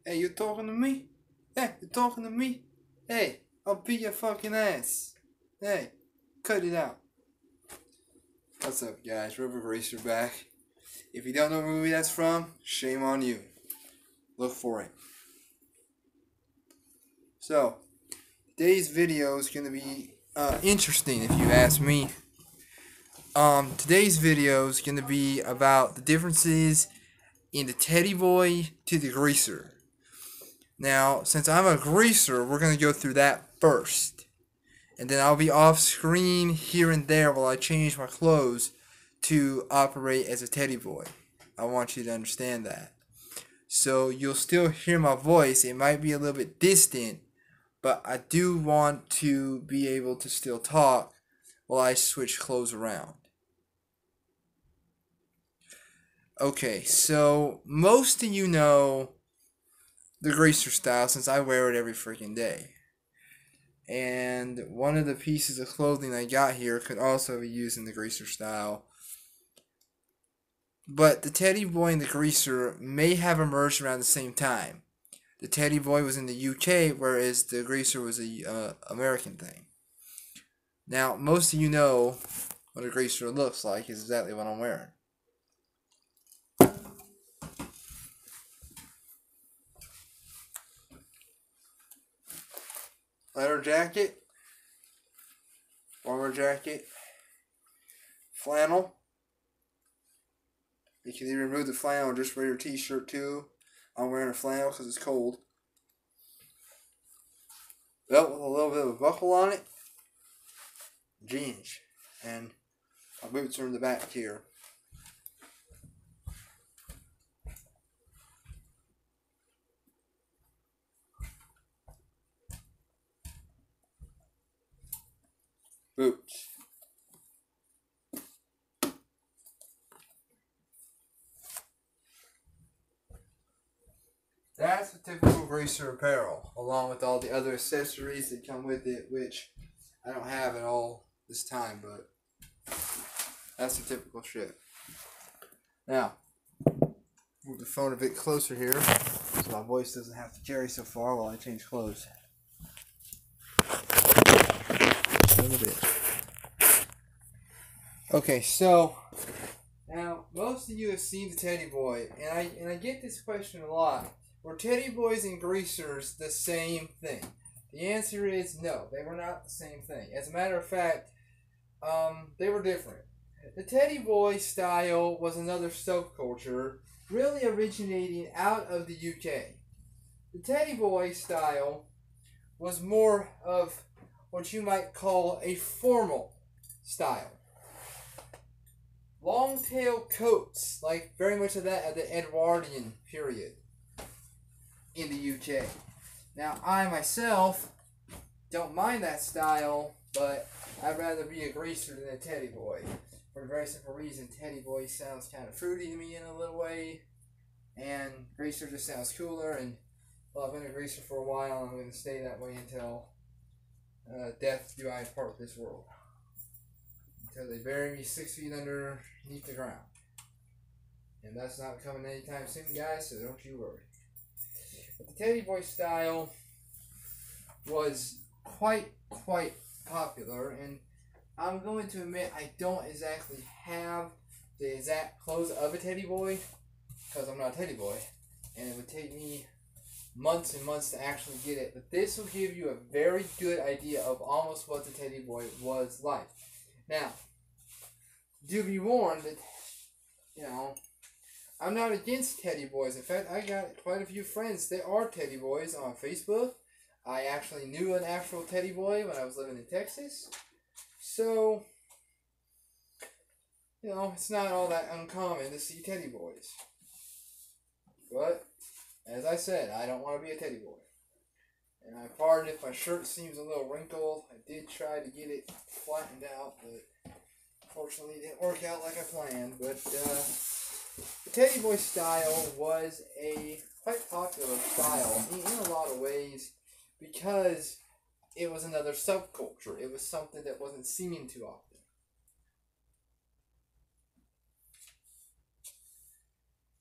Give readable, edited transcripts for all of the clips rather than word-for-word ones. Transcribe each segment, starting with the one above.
Hey, you talking to me? Hey, you talking to me? Hey, I'll beat your fucking ass. Hey, cut it out. What's up, guys? River Racer back. If you don't know what movie that's from, shame on you. Look for it. So, today's video is going to be interesting if you ask me. Today's video is going to be about the differences in the Teddy Boy to the Greaser. Now, since I'm a greaser, we're going to go through that first. And then I'll be off screen here and there while I change my clothes to operate as a teddy boy. I want you to understand that. So you'll still hear my voice. It might be a little bit distant, but I do want to be able to still talk while I switch clothes around. Okay, so most of you know the greaser style since I wear it every freaking day. And one of the pieces of clothing I got here could also be used in the greaser style. But the Teddy Boy and the Greaser may have emerged around the same time. The Teddy Boy was in the UK, whereas the Greaser was a American thing. Now, most of you know what a Greaser looks like is exactly what I'm wearing. Leather jacket, bomber jacket, flannel. You can either remove the flannel or just wear your t-shirt too. I'm wearing a flannel because it's cold. Belt with a little bit of a buckle on it. Jeans. And my boots are in the back here. Boots. That's the typical greaser apparel, along with all the other accessories that come with it, which I don't have at all this time, but that's the typical shit. Now, move the phone a bit closer here, so my voice doesn't have to carry so far while I change clothes. A little bit. Okay, so now most of you have seen the Teddy Boy, and I get this question a lot. Were Teddy Boys and Greasers the same thing? The answer is no, they were not the same thing. As a matter of fact, they were different. The Teddy Boy style was another subculture, really originating out of the UK. The Teddy Boy style was more of what you might call a formal style. Long tail coats, like very much of that at the Edwardian period in the UK. Now, I myself don't mind that style, but I'd rather be a greaser than a teddy boy. For the very simple reason, teddy boy sounds kind of fruity to me in a little way, and greaser just sounds cooler, and well, I've been a greaser for a while, and I'm going to stay that way until death do I part this world. Until they bury me 6 feet underneath the ground. And that's not coming anytime soon, guys, so don't you worry. But the Teddy Boy style was quite popular, and I'm going to admit I don't exactly have the exact clothes of a Teddy Boy, because I'm not a Teddy Boy, and it would take me months and months to actually get it, but this will give you a very good idea of almost what the Teddy Boy was like. Now, do be warned that, you know, I'm not against Teddy Boys. In fact, I got quite a few friends that are Teddy Boys on Facebook. I actually knew an actual Teddy Boy when I was living in Texas. So, you know, it's not all that uncommon to see Teddy Boys. But, as I said, I don't want to be a Teddy Boy. And I pardon if my shirt seems a little wrinkled. I did try to get it flattened out, but unfortunately it didn't work out like I planned. But, the Teddy Boy style was a quite popular style in a lot of ways because it was another subculture. It was something that wasn't seen too often.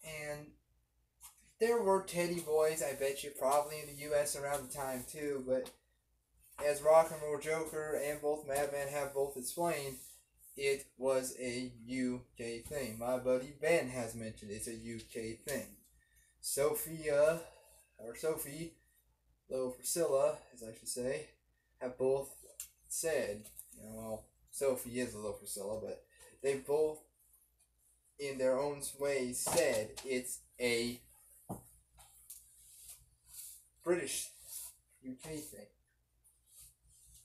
And there were Teddy Boys, I bet you, probably in the U.S. around the time too, but as Rock and Roll Joker and both Madman have both explained, it was a UK thing. My buddy Ben has mentioned it's a UK thing. Sophia, or Sophie, though Priscilla, as I should say, have both said, well, Sophie is a little Priscilla, but they both, in their own ways, said it's a British UK thing.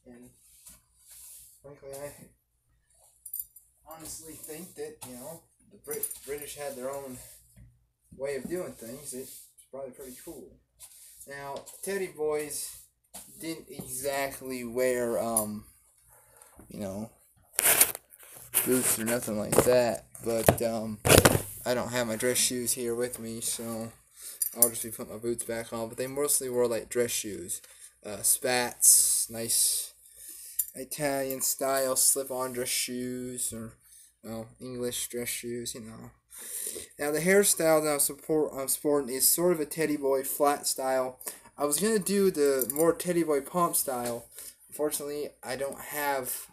And frankly, I honestly think that, the British had their own way of doing things. It's probably pretty cool. Now, Teddy Boys didn't exactly wear, boots or nothing like that, but I don't have my dress shoes here with me, so I'll just be putting my boots back on. But they mostly wore like dress shoes, spats, nice Italian style slip-on dress shoes, or English dress shoes, Now the hairstyle that I'm sporting is sort of a Teddy Boy flat style. I was gonna do the more Teddy Boy pump style. Unfortunately, I don't have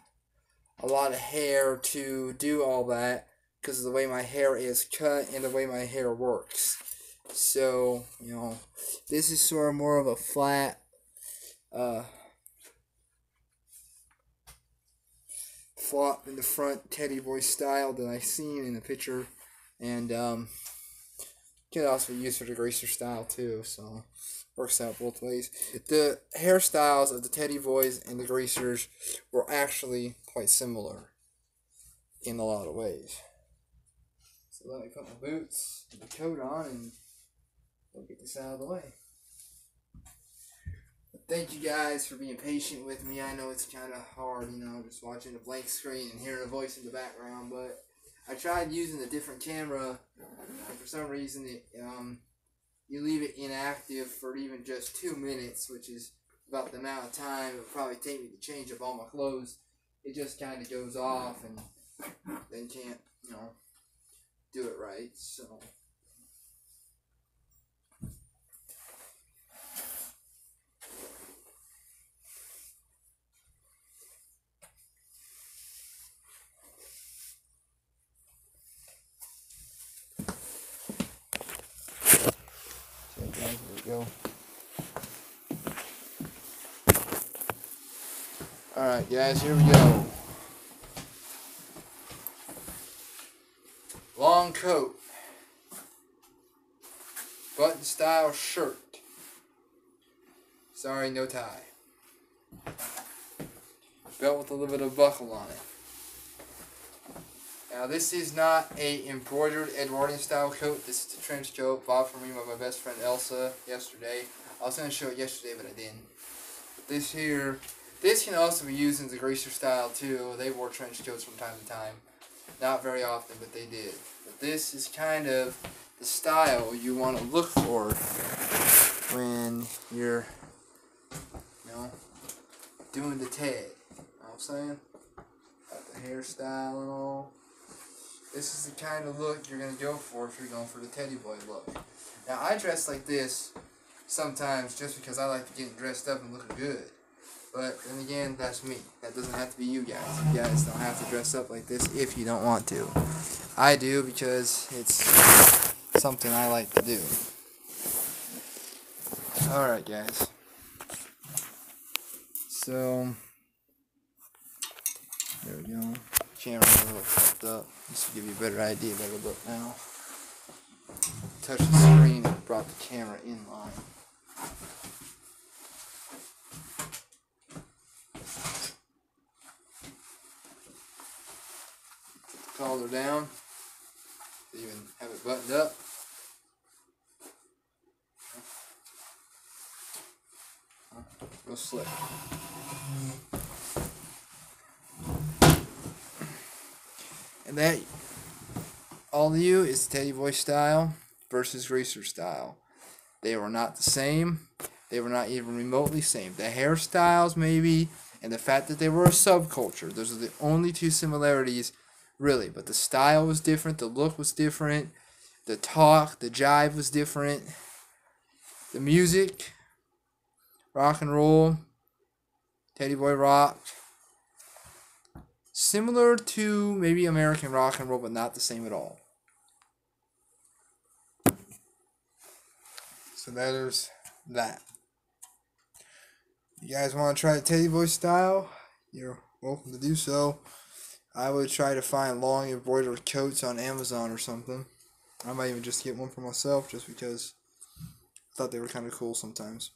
a lot of hair to do all that because of the way my hair is cut and the way my hair works. So, this is sort of more of a flat, flop in the front Teddy Boy style that I've seen in the picture, and can also be used for the greaser style too, so works out both ways. The hairstyles of the Teddy Boys and the greasers were actually quite similar in a lot of ways. So let me put my boots and the coat on and we'll get this out of the way. Thank you guys for being patient with me. I know it's kind of hard, just watching a blank screen and hearing a voice in the background, but I tried using a different camera, and for some reason you leave it inactive for even just 2 minutes, which is about the amount of time it would probably take me to change up all my clothes. It just kind of goes off and then can't, do it right, so... Here we go. Alright guys, here we go. Long coat. Button style shirt. Sorry, no tie. Belt with a little bit of buckle on it. Now this is not a embroidered Edwardian style coat. This is a trench coat bought for me by my best friend Elsa yesterday. I was going to show it yesterday, but I didn't. This can also be used in the greaser style too. They wore trench coats from time to time. Not very often, but they did. But this is kind of the style you want to look for when you're, doing the Ted. You know what I'm saying? Got the hairstyle and all. This is the kind of look you're going to go for if you're going for the Teddy Boy look. Now, I dress like this sometimes just because I like getting dressed up and looking good. But then again, that's me. That doesn't have to be you guys. You guys don't have to dress up like this if you don't want to. I do because it's something I like to do. Alright, guys. So, there we go. Camera's a little fucked up. Just to give you a better idea of how it look now. Touch the screen and brought the camera in line. Collar down. Even have it buttoned up. Real slick. And that, all of you, is Teddy Boy style versus greaser style. They were not the same. They were not even remotely the same. The hairstyles, maybe, and the fact that they were a subculture. Those are the only two similarities, really. But the style was different. The look was different. The talk, the jive was different. The music, rock and roll, Teddy Boy rock. Similar to maybe American rock and roll, but not the same at all. So there's that. You guys want to try the Teddy Boy style? You're welcome to do so. I would try to find long embroidered coats on Amazon or something. I might even just get one for myself just because I thought they were kind of cool sometimes.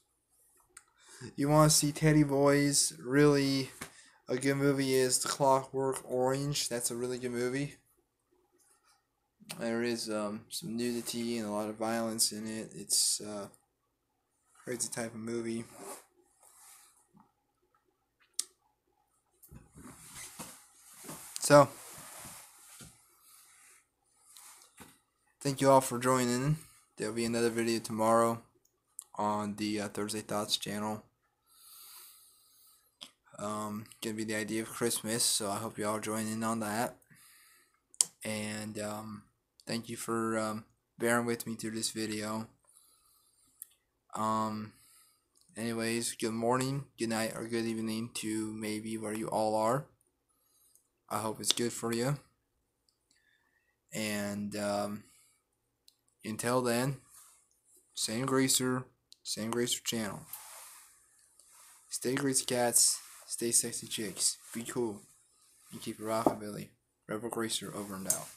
You want to see Teddy Boys? Really, a good movie is The Clockwork Orange. That's a really good movie. There is some nudity and a lot of violence in it. It's crazy type of movie. So, thank you all for joining. There'll be another video tomorrow on the Thursday Thoughts channel. Gonna be the idea of Christmas, so I hope you all join in on that. And thank you for bearing with me through this video. Anyways, good morning, good night, or good evening to maybe where you all are. I hope it's good for you. And until then, same Greaser channel. Stay greasy cats, stay sexy chicks, be cool, and keep it rockabilly. Rebel Greaser over and out.